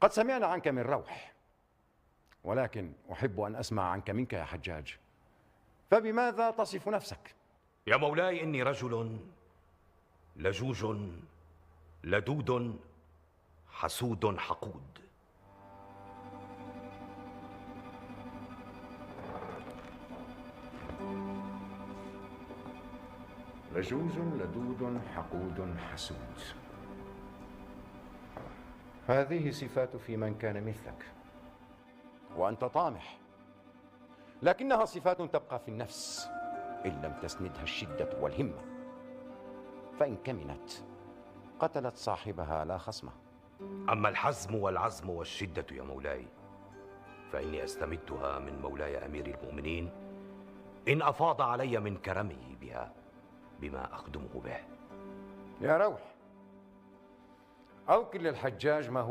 قد سمعنا عنك من روح، ولكن أحب أن أسمع عنك منك يا حجاج، فبماذا تصف نفسك؟ يا مولاي إني رجل لجوج لدود حسود حقود. لجوج لدود حقود حسود، هذه صفات في من كان مثلك، وأنت طامح، لكنها صفات تبقى في النفس إن لم تسندها الشدة والهمة، فإن كمنت قتلت صاحبها لا خصمه. أما الحزم والعزم والشدة يا مولاي فإني أستمدها من مولاي أمير المؤمنين إن أفاض علي من كرمه بها بما أخدمه به. يا روح، أوكل للحجاج ما هو